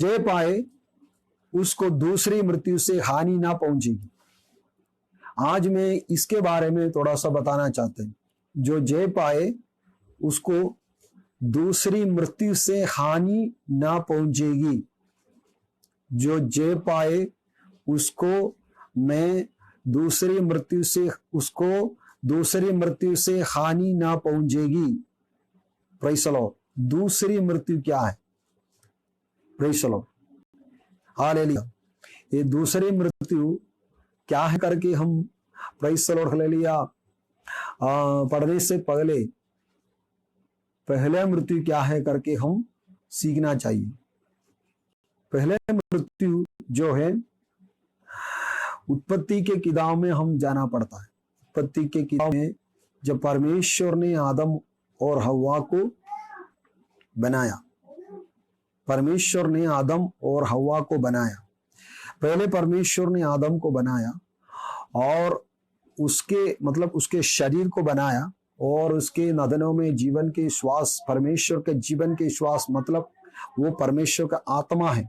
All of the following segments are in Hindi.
जय पाए उसको दूसरी मृत्यु से हानि ना पहुंचेगी। आज मैं इसके बारे में थोड़ा सा बताना चाहते हैं। जो जय पाए उसको दूसरी मृत्यु से हानि ना पहुंचेगी। जो जय पाए उसको मैं दूसरी मृत्यु से हानि ना पहुंचेगी। Praise the Lord. दूसरी मृत्यु क्या है? Praise the Lord, hallelujah. ये दूसरी मृत्यु क्या है करके हम प्रेज़ द लॉर्ड हालेलुया पढ़ने से पहले मृत्यु क्या है करके हम सीखना चाहिए। पहले मृत्यु जो है उत्पत्ति के किताब में हम जाना पड़ता है। उत्पत्ति के किताब में जब परमेश्वर ने आदम और हव्वा को बनाया, परमेश्वर ने आदम और हव्वा को बनाया। पहले परमेश्वर ने आदम को बनाया और उसके शरीर को बनाया और उसके नदनों में जीवन के श्वास, परमेश्वर के जीवन के श्वास, मतलब वो परमेश्वर का आत्मा है।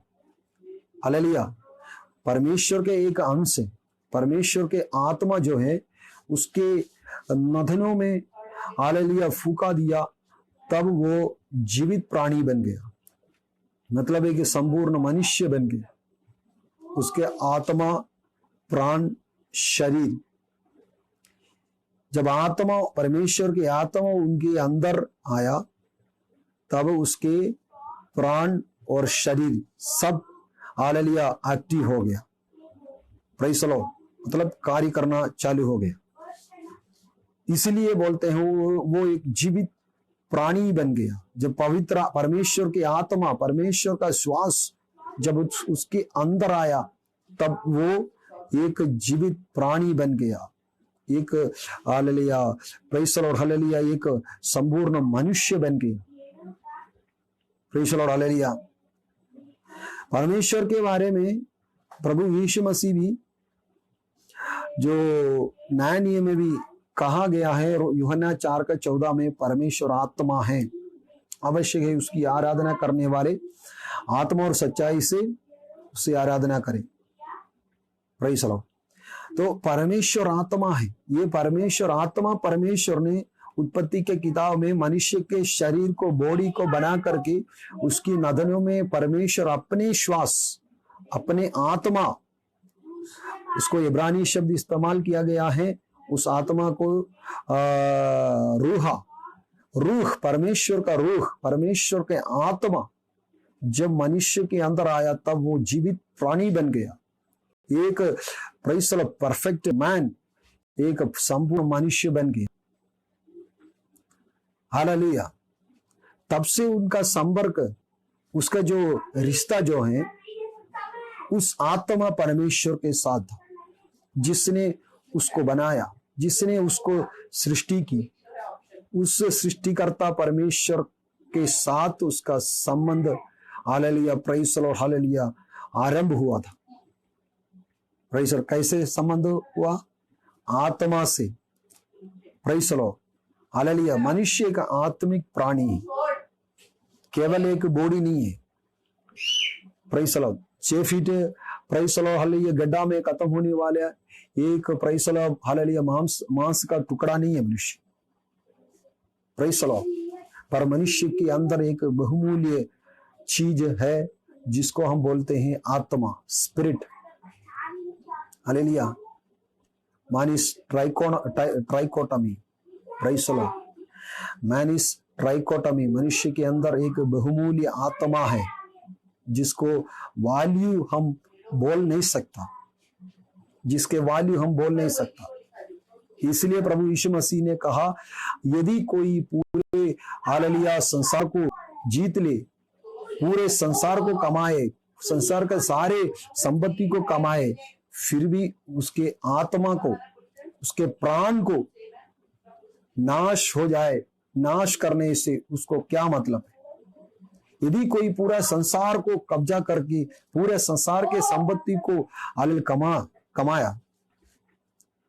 हालेलुया। परमेश्वर के एक अंश है। परमेश्वर के आत्मा जो है उसके नदनों में हालेलुया फूका दिया, तब वो जीवित प्राणी बन गया। मतलब एक संपूर्ण मनुष्य बन गया। उसके आत्मा, प्राण, शरीर, जब आत्मा, परमेश्वर की आत्मा उनके अंदर आया, तब उसके प्राण और शरीर सब हालेलुया एक्टिव हो गया। प्रेज़ द लॉर्ड, मतलब कार्य करना चालू हो गया। इसलिए बोलते हैं वो एक जीवित प्राणी बन गया। जब पवित्र परमेश्वर की आत्मा, परमेश्वर का श्वास जब उसके अंदर आया, तब वो एक जीवित प्राणी बन गया। एक hallelujah praise the Lord hallelujah एक संपूर्ण मनुष्य बन गया। Praise the Lord hallelujah. परमेश्वर के बारे में प्रभु यीशु मसीह भी जो नए नियम में भी कहा गया है, यूहन्ना 4:14 में परमेश्वर आत्मा है, आवश्यक है उसकी आराधना करने वाले आत्मा और सच्चाई से उससे आराधना करें। Praise the Lord. तो परमेश्वर आत्मा है। ये परमेश्वर आत्मा, परमेश्वर ने उत्पत्ति के किताब में मनुष्य के शरीर को, बॉडी को बना करके उसकी नदनों में परमेश्वर अपने श्वास, अपने आत्मा, उसको इब्रानी शब्द इस्तेमाल किया गया है, उस आत्मा को रूह, परमेश्वर का रूह, परमेश्वर के आत्मा जब मनुष्य के अंदर आया, तब वो जीवित प्राणी बन गया। एक praise the Lord perfect man, एक संपूर्ण मनुष्य बन गया। हालेलुया। तब से उनका संपर्क, उसका जो रिश्ता जो है उस आत्मा परमेश्वर के साथ था, जिसने उसको बनाया, जिसने उसको सृष्टि की, उस सृष्टिकर्ता परमेश्वर के साथ उसका संबंध hallelujah praise the Lord hallelujah आरंभ हुआ था। Praise the Lord. कैसे संबंध हुआ? आत्मा से। Praise the Lord hallelujah. मनुष्य का आत्मिक प्राणी है, केवल एक बॉडी नहीं है। Praise the Lord. 6 feet praise the Lord hallelujah गड्ढा में खत्म होने वाले एक प्रेज़ द लॉर्ड हालेलुया मांस का टुकड़ा नहीं है मनुष्य। Praise the Lord. पर मनुष्य के अंदर एक बहुमूल्य चीज है जिसको हम बोलते हैं आत्मा, spirit. Hallelujah. Man is trichotomy. Praise the Lord. Man is trichotomy. मनुष्य के अंदर एक बहुमूल्य आत्मा है जिसको वैल्यू हम बोल नहीं सकता, जिसके वैल्यू हम बोल नहीं सकता। इसलिए प्रभु यीशु मसीह ने कहा, यदि कोई पूरे हालेलुया संसार को जीत ले, पूरे संसार को कमाए, संसार के सारे संपत्ति को कमाए, फिर भी उसके आत्मा को, उसके प्राण को नाश हो जाए, नाश करने से उसको क्या मतलब है? यदि कोई पूरा संसार को कब्जा करके पूरे संसार के संपत्ति को कमाया,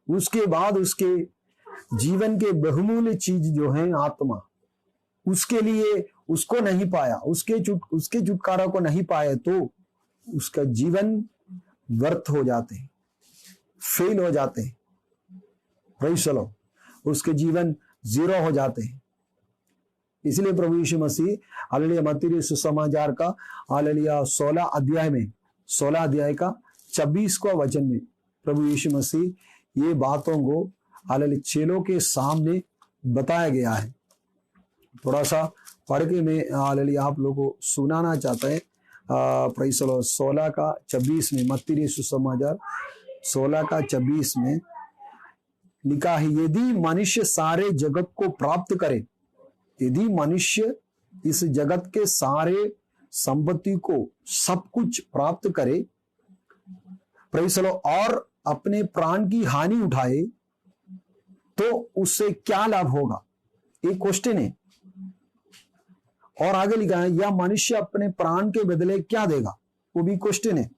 उसके बाद उसके जीवन के बहुमूल्य चीज जो है आत्मा, उसके लिए उसको नहीं पाया, उसके छुटकारा को नहीं पाए तो उसका जीवन व्यर्थ हो जाते हैं, फेल हो जाते हैं। प्रेज़ द लॉर्ड, उसके जीवन जीरो हो जाते हैं। इसलिए प्रभु यीशु मसीह हालेलुया मत्ती सुसमाचार का हालेलुया 16 अध्याय का 26वां वचन में प्रभु यीशु मसीह ये बातों को हालेलुया चेलों के सामने बताया गया है। थोड़ा सा पढ़ के मैं हालेलुया आप लोगों को सुनाना चाहता है। प्रेज़ द लॉर्ड 16 का 26 में मत्ती सुसमाचार 16 का 26 में लिखा है, यदि मनुष्य सारे जगत को प्राप्त करे, यदि मनुष्य इस जगत के सारे संपत्ति को सब कुछ प्राप्त करे, प्रेज़ द लॉर्ड, और अपने प्राण की हानि उठाए तो उससे क्या लाभ होगा? एक क्वेश्चन है। और आगे लिखा है, या मनुष्य अपने प्राण के बदले क्या देगा? वो भी क्वेश्चन है।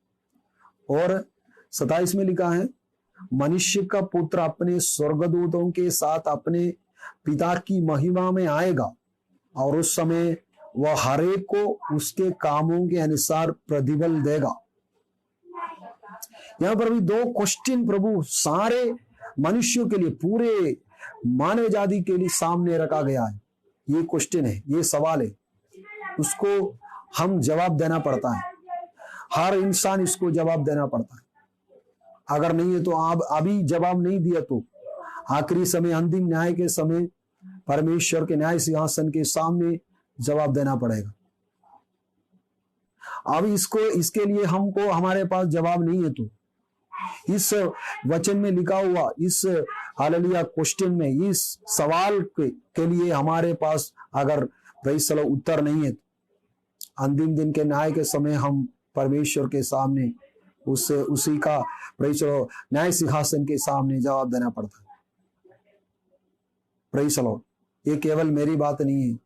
और 27 में लिखा है, मनुष्य का पुत्र अपने स्वर्गदूतों के साथ अपने पिता की महिमा में आएगा और उस समय वह हरेक को उसके कामों के अनुसार प्रतिफल देगा। यहां पर भी दो क्वेश्चन प्रभु सारे मनुष्यों के लिए, पूरे मानव जाति के लिए सामने रखा गया है। ये क्वेश्चन है, ये सवाल है, उसको हम जवाब देना पड़ता है। हर इंसान इसको जवाब देना पड़ता है। अगर नहीं है तो आप अभी जवाब नहीं दिया तो आखिरी समय, अंतिम न्याय के समय परमेश्वर के न्याय सिंहासन के सामने जवाब देना पड़ेगा। अब इसके लिए हमको, हमारे पास जवाब नहीं है तो इस वचन में लिखा हुआ इस हालेलुया क्वेश्चन में, इस सवाल के लिए हमारे पास अगर प्रेज़ द लॉर्ड उत्तर नहीं है तो अंतिम दिन के न्याय के समय हम परमेश्वर के सामने उसी का प्रेज़ द लॉर्ड न्याय सिंहासन के सामने जवाब देना पड़ता है। प्रेज़ द लॉर्ड, ये केवल मेरी बात नहीं है,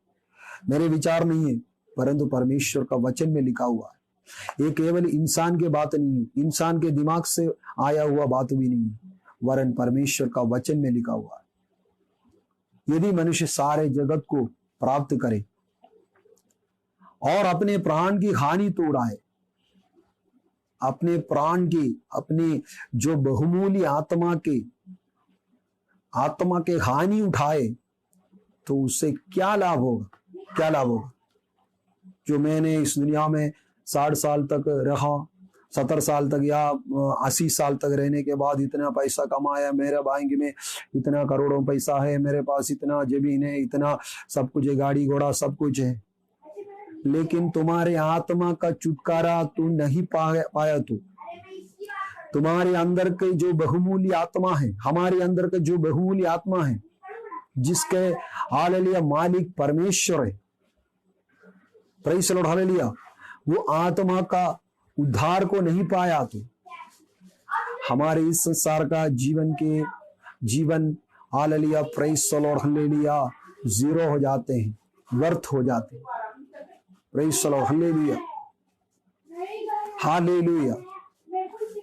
मेरे विचार नहीं है, परंतु परमेश्वर का वचन में लिखा हुआ है। ये केवल इंसान के बात नहीं है, इंसान के दिमाग से आया हुआ बात भी नहीं है, वरन परमेश्वर का वचन में लिखा हुआ है। यदि मनुष्य सारे जगत को प्राप्त करे और अपने प्राण की हानि तो उड़ाए, अपने प्राण की, अपनी जो बहुमूल्य आत्मा के हानि उठाए तो उससे क्या लाभ होगा? क्या लाभ होगा? जो मैंने इस दुनिया में 60 साल तक रहा, 70 साल तक या 80 साल तक रहने के बाद इतना पैसा कमाया, मेरे बैंक में इतना करोड़ों पैसा है, मेरे पास इतना जमीन है, इतना सब कुछ है, गाड़ी घोड़ा सब कुछ है, लेकिन तुम्हारे आत्मा का छुटकारा तू नहीं पाया तो तुम्हारे अंदर के जो बहुमूल्य आत्मा है, हमारे अंदर के जो बहुमूल्य आत्मा है, जिसके हालेलुया मालिक परमेश्वर है, प्रेज़ द लॉर्ड हालेलुया, वो आत्मा का उद्धार को नहीं पाया तो हमारे इस संसार का जीवन hallelujah praise the Lord hallelujah zero हो जाते हैं, व्यर्थ हो जाते हैं। Praise the Lord hallelujah, hallelujah,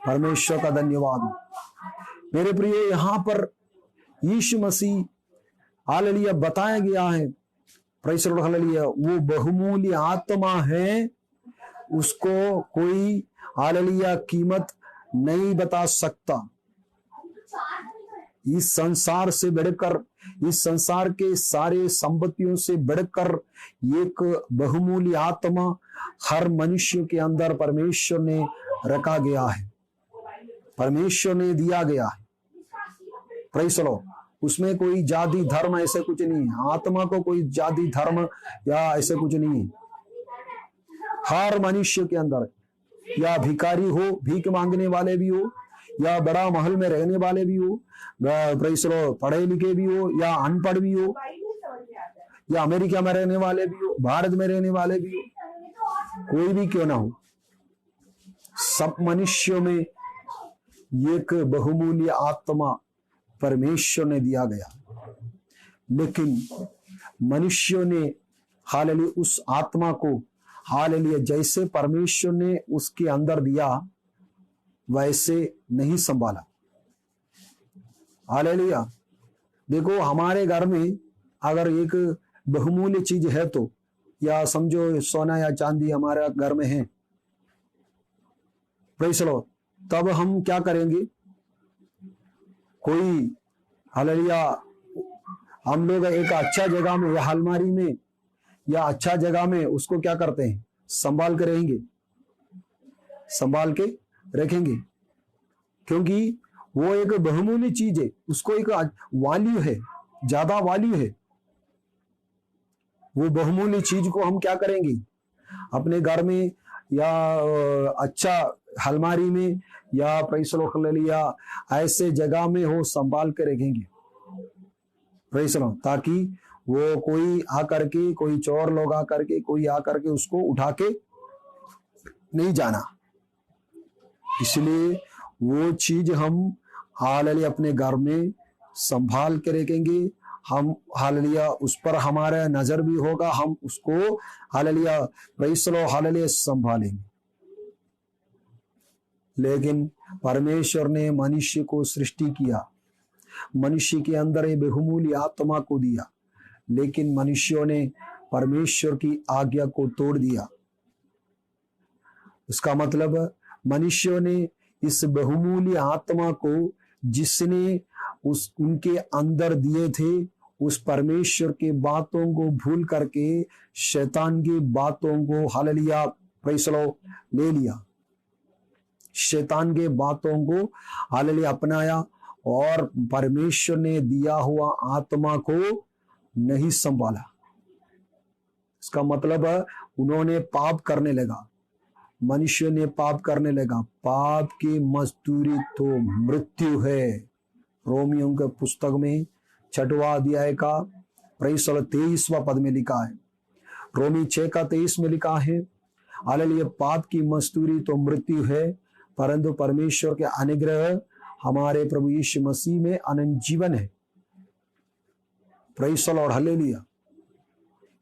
परमेश्वर का धन्यवाद। मेरे प्रिय, यहां पर यीशु मसीह हालेलुया बताया गया है, प्रेज़ द लॉर्ड हालेलुया, वो बहुमूल्य आत्मा है, उसको कोई हालेलुया कीमत नहीं बता सकता। इस संसार से बढ़कर, इस संसार के सारे संपत्तियों से बढ़कर एक बहुमूल्य आत्मा हर मनुष्य के अंदर परमेश्वर ने रखा गया है, परमेश्वर ने दिया गया है। प्रेज़ द लॉर्ड, उसमें कोई जाति धर्म ऐसे कुछ नहीं है, आत्मा को कोई जाति धर्म या ऐसे कुछ नहीं है। हर मनुष्य के अंदर, या भिखारी हो, भीख मांगने वाले भी हो, या बड़ा महल में रहने वाले भी हो, प्रेज़ द लॉर्ड पढ़े लिखे भी हो या अनपढ़ भी हो, या अमेरिका में रहने वाले भी हो, भारत में रहने वाले भी हो, कोई भी क्यों ना हो, सब मनुष्यों में एक बहुमूल्य आत्मा परमेश्वर ने दिया गया। लेकिन मनुष्यों ने हालेलुया उस आत्मा को हालेलुया जैसे परमेश्वर ने उसके अंदर दिया वैसे नहीं संभाला। हालेलुया, देखो हमारे घर में अगर एक बहुमूल्य चीज है तो या समझो सोना या चांदी हमारे घर में है, प्रेज़ द लॉर्ड, तब हम क्या करेंगे? कोई हालेलुया, हम लोग एक अच्छा जगह में या अलमारी में या अच्छा जगह में उसको क्या करते हैं? संभाल के रहेंगे, संभाल के रखेंगे, क्योंकि वो एक बहुमूल्य चीज है, उसको एक वैल्यू है, ज्यादा वैल्यू है। वो बहुमूल्य चीज को हम क्या करेंगे? अपने घर में या अच्छा अलमारी में या प्रेज़ द लॉर्ड या ऐसे जगह में हो संभाल के रखेंगे, प्रेज़ द लॉर्ड, ताकि वो कोई आकर के, कोई चोर लोग आकर के, कोई आकर के उसको उठा के नहीं जाना। इसलिए वो चीज हम हालेलुया अपने घर में संभाल के रखेंगे। हम हालेलुया उस पर हमारा नजर भी होगा, हम उसको hallelujah praise the Lord hallelujah संभालेंगे। लेकिन परमेश्वर ने मनुष्य को सृष्टि किया, मनुष्य के अंदर एक बहुमूल्य आत्मा को दिया, लेकिन मनुष्यों ने परमेश्वर की आज्ञा को तोड़ दिया। इसका मतलब मनुष्यों ने इस बहुमूल्य आत्मा को जिसने उनके अंदर दिए थे, उस परमेश्वर के बातों को भूल करके शैतान की बातों को हालेलुया प्रेज़ द लॉर्ड ले लिया, शैतान के बातों को हालेलुया अपनाया और परमेश्वर ने दिया हुआ आत्मा को नहीं संभाला। इसका मतलब उन्होंने पाप करने लगा, मनुष्य ने पाप करने लगा। पाप की मजदूरी तो मृत्यु है। रोमियों के पुस्तक में 6वां अध्याय का प्रेज़ द लॉर्ड 23वां पद में लिखा है, रोमी 6 का 23 में लिखा है, हालेलुया पाप की मजदूरी तो मृत्यु है, परंतु परमेश्वर के अनुग्रह हमारे प्रभु यीशु मसीह में अनंत जीवन है। Praise the Lord hallelujah.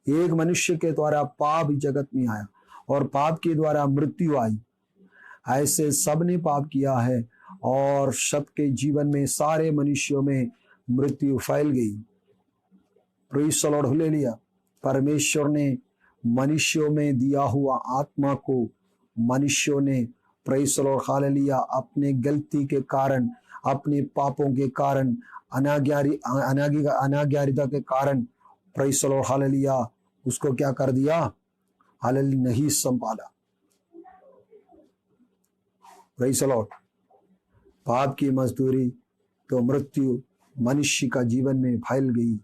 एक मनुष्य के द्वारा पाप जगत में आया और पाप के द्वारा मृत्यु आई, ऐसे सब ने पाप किया है और सबके जीवन में सारे मनुष्यों में मृत्यु फैल गई। Praise the Lord hallelujah. परमेश्वर ने मनुष्यों में दिया हुआ आत्मा को मनुष्यों ने प्रेज़ द लॉर्ड हालेलुया अपने गलती के कारण, अपने पापों के कारण, अनाज्ञाकारिता के कारण प्रेज़ द लॉर्ड हालेलुया उसको क्या कर दिया? हालेलुया नहीं संभाला। Praise the Lord. पाप की मजदूरी तो मृत्यु मनुष्य का जीवन में फैल गई।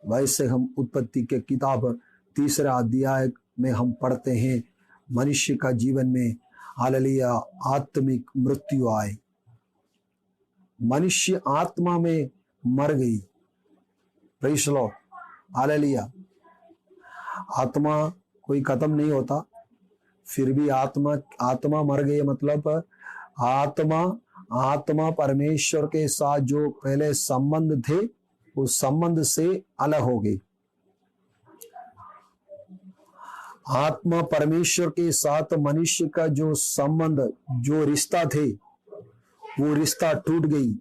वैसे हम उत्पत्ति के किताब 3 अध्याय में हम पढ़ते हैं, मनुष्य का जीवन में हालेलुया आत्मिक मृत्यु आए, मनुष्य आत्मा में मर गई। Praise the Lord hallelujah. आत्मा कोई खत्म नहीं होता, फिर भी आत्मा मर गई, मतलब आत्मा परमेश्वर के साथ जो पहले संबंध थे उस संबंध से अलग हो गई। आत्मा परमेश्वर के साथ मनुष्य का जो संबंध, जो रिश्ता थे, वो रिश्ता टूट गई।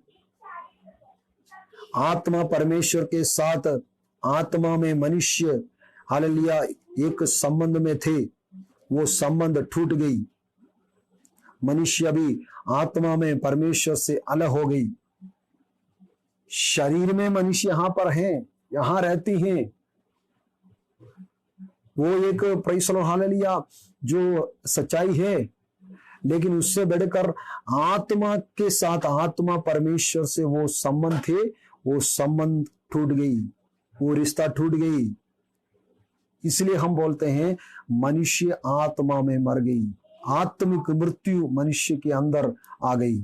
आत्मा परमेश्वर के साथ, आत्मा में मनुष्य हालेलुया एक संबंध में थे, वो संबंध टूट गई। मनुष्य अभी आत्मा में परमेश्वर से अलग हो गई। शरीर में मनुष्य यहां पर हैं, यहां रहती हैं, वो एक प्रेज़ द लॉर्ड हालेलुया जो सच्चाई है, लेकिन उससे बढ़कर आत्मा के साथ, आत्मा परमेश्वर से वो संबंध थे, वो संबंध टूट गई, वो रिश्ता टूट गई। इसलिए हम बोलते हैं मनुष्य आत्मा में मर गई, आत्मिक मृत्यु मनुष्य के अंदर आ गई।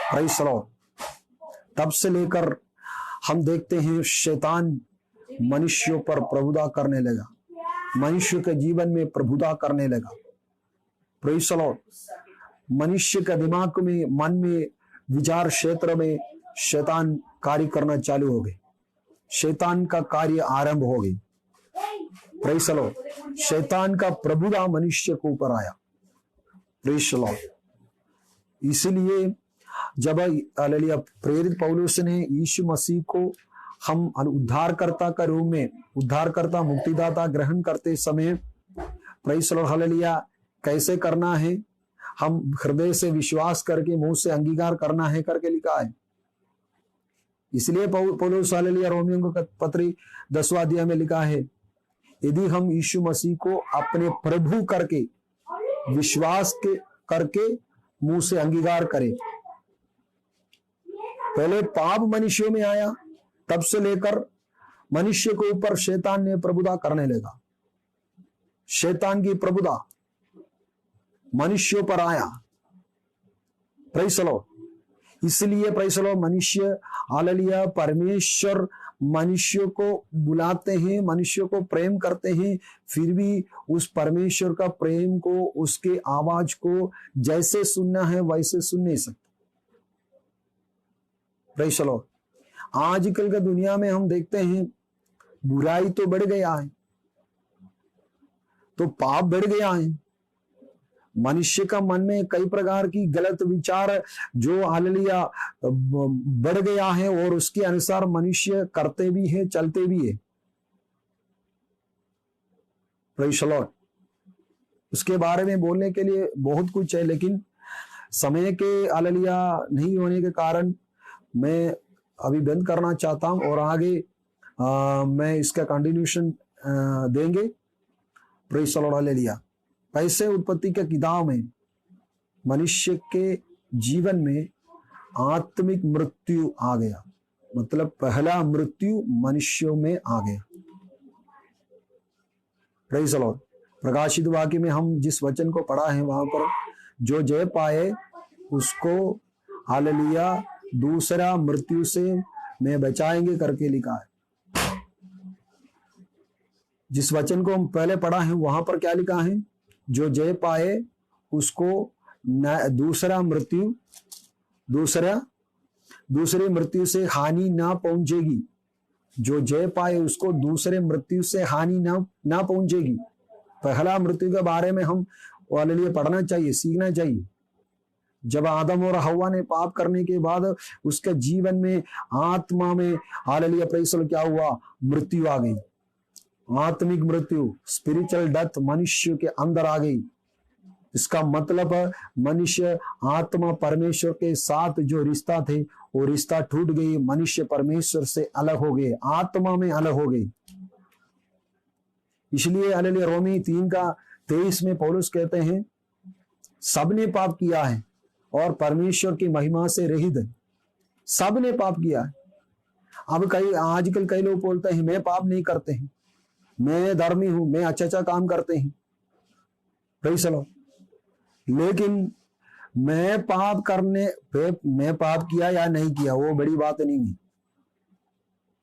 Praise the Lord. तब से लेकर हम देखते हैं शैतान मनुष्यों पर प्रभुता करने लगा, मनुष्य के जीवन में प्रभुता करने लगा। Praise the Lord. मनुष्य का दिमाग में, मन में, विचार क्षेत्र में शैतान कार्य करना चालू हो गए, शैतान का कार्य आरंभ हो गई। Praise the Lord. शैतान का प्रभुता मनुष्य के ऊपर आया। Praise the Lord. इसलिए जब हालेलुया प्रेरित पौलुस ने यीशु मसीह को हम उद्धारकर्ता का रूप में उद्धारकर्ता मुक्तिदाता ग्रहण करते समय प्रेज़ द लॉर्ड हालेलुया कैसे करना है, हम हृदय से विश्वास करके मुंह से अंगीकार करना है करके लिखा है। इसलिए पौलुस हालेलुया रोमियों का पत्री 10वां अध्याय में लिखा है, यदि हम यीशु मसीह को अपने प्रभु करके विश्वास के करके मुंह से अंगीकार करें। पहले पाप मनुष्यों में आया, तब से लेकर मनुष्य के ऊपर शैतान ने प्रभुता करने लगा। शैतान की प्रभुता मनुष्यों पर आया। Praise the Lord. इसलिए प्रेज़ द लॉर्ड मनुष्य हालेलुया परमेश्वर मनुष्य को बुलाते हैं, मनुष्य को प्रेम करते हैं, फिर भी उस परमेश्वर का प्रेम को, उसके आवाज को जैसे सुनना है वैसे सुन नहीं सकते। Praise the Lord. आजकल का दुनिया में हम देखते हैं बुराई तो बढ़ गया है, तो पाप बढ़ गया है। मनुष्य का मन में कई प्रकार की गलत विचार जो हालेलुया बढ़ गया है और उसके अनुसार मनुष्य करते भी है, चलते भी है। Praise the Lord. उसके बारे में बोलने के लिए बहुत कुछ है, लेकिन समय के हालेलुया नहीं होने के कारण मैं अभी बंद करना चाहता हूं और आगे मैं इसका कंटिन्यूशन देंगे। Praise the Lord hallelujah. पैसे उत्पत्ति के किताब में मनुष्य के जीवन में आत्मिक मृत्यु आ गया, मतलब पहला मृत्यु मनुष्यों में आ गया। Praise the Lord. प्रकाशित वाक्य में हम जिस वचन को पढ़ा है वहां पर जो जय पाए उसको हालेलुया दूसरा मृत्यु से मैं बचाएंगे करके लिखा है। जिस वचन को हम पहले पढ़ा है वहां पर क्या लिखा है, जो जय पाए उसको दूसरी मृत्यु से हानि ना पहुंचेगी। जो जय पाए उसको दूसरे मृत्यु से हानि ना पहुंचेगी। पहला मृत्यु के बारे में हम वाले लिए पढ़ना चाहिए, सीखना चाहिए। जब आदम और हव्वा ने पाप करने के बाद उसके जीवन में आत्मा में हालेलुया प्रेज़ द लॉर्ड क्या हुआ, मृत्यु आ गई। आत्मिक मृत्यु, स्पिरिचुअल डेथ मनुष्य के अंदर आ गई। इसका मतलब मनुष्य आत्मा परमेश्वर के साथ जो रिश्ता थे वो रिश्ता टूट गई। मनुष्य परमेश्वर से अलग हो गए, आत्मा में अलग हो गई। इसलिए हालेलुया रोमी 3:23 में पौलुस कहते हैं सबने पाप किया है और परमेश्वर की महिमा से रहित है। सबने पाप किया है। अब आजकल कई लोग बोलते हैं मैं पाप नहीं करते हैं, मैं धर्मी हूं, मैं अच्छा काम करते हैं। Praise the Lord. लेकिन मैं पाप किया या नहीं किया वो बड़ी बात नहीं है।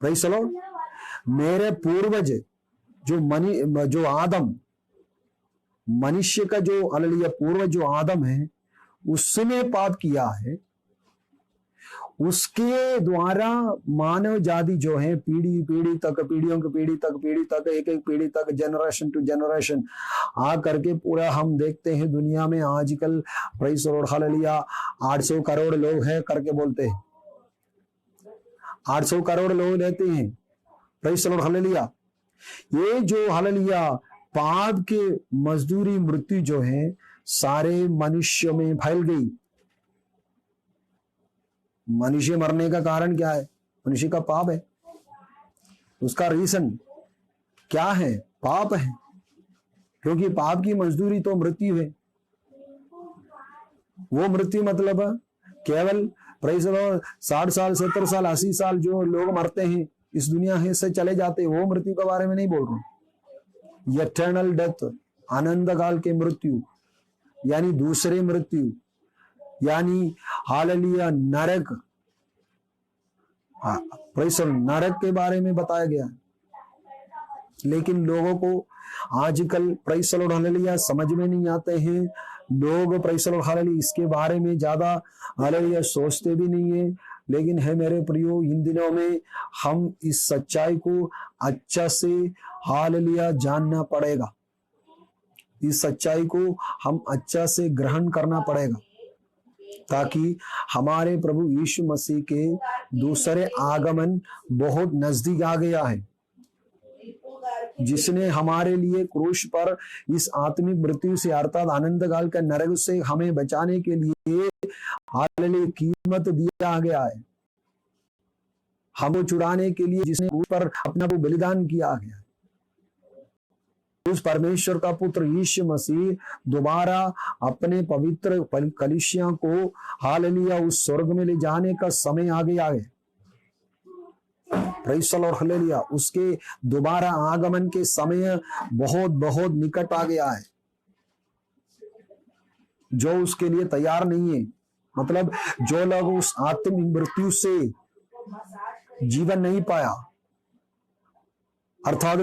Praise the Lord. मेरे पूर्वज जो आदम, मनुष्य का जो हालेलुया पूर्वज जो आदम है उसने पाप किया है। उसके द्वारा मानव जाति जो है पीढ़ी तक, पीढ़ियों की पीढ़ी तक, एक पीढ़ी तक, जनरेशन टू जनरेशन आ करके पूरा हम देखते हैं दुनिया में आजकल praise the Lord hallelujah 800 crore लोग हैं करके बोलते हैं। 800 करोड़ लोग रहते हैं। Praise the Lord hallelujah. ये जो हालेलुया पाप के मजदूरी मृत्यु जो है सारे मनुष्य में फैल गई। मनुष्य मरने का कारण क्या है, मनुष्य का पाप है। उसका रीजन क्या है, पाप है। क्योंकि पाप की मजदूरी तो मृत्यु है। वो मृत्यु मतलब केवल प्रेज़ द लॉर्ड 60 साल 70 साल 80 साल जो लोग मरते हैं इस दुनिया से चले जाते हैं, वो मृत्यु के बारे में नहीं बोल रहा हूं। इटर्नल डेथ, आनंद काल के मृत्यु यानी दूसरे मृत्यु, यानी हालेलुया नरक। प्रेज़ द लॉर्ड, नरक के बारे में बताया गया। लेकिन लोगों को आजकल प्रेज़ द लॉर्ड हालेलुया समझ में नहीं आते हैं। लोग प्रेज़ द लॉर्ड हालेलुया इसके बारे में ज्यादा हालेलुया सोचते भी नहीं है। लेकिन है मेरे प्रियो, इन दिनों में हम इस सच्चाई को अच्छा से हालेलुया जानना पड़ेगा। इस सच्चाई को हम अच्छा से ग्रहण करना पड़ेगा। ताकि हमारे प्रभु यीशु मसीह के दूसरे आगमन बहुत नजदीक आ गया है, जिसने हमारे लिए क्रूस पर इस आत्मिक मृत्यु से अर्थात आनंद काल का नरक से हमें बचाने के लिए हालेलुया कीमत दिया गया है, हमें छुड़ाने के लिए जिसने क्रूस पर अपना को बलिदान किया गया। उस परमेश्वर का पुत्र यीशु मसीह दोबारा अपने पवित्र कलीसिया को हालेलुया उस स्वर्ग में ले जाने का समय आ गया है। Praise the Lord, hallelujah. उसके दोबारा आगमन के समय बहुत बहुत निकट आ गया है। जो उसके लिए तैयार नहीं है, मतलब जो लोग उस आत्मिक मृत्यु से जीवन नहीं पाया, अर्थात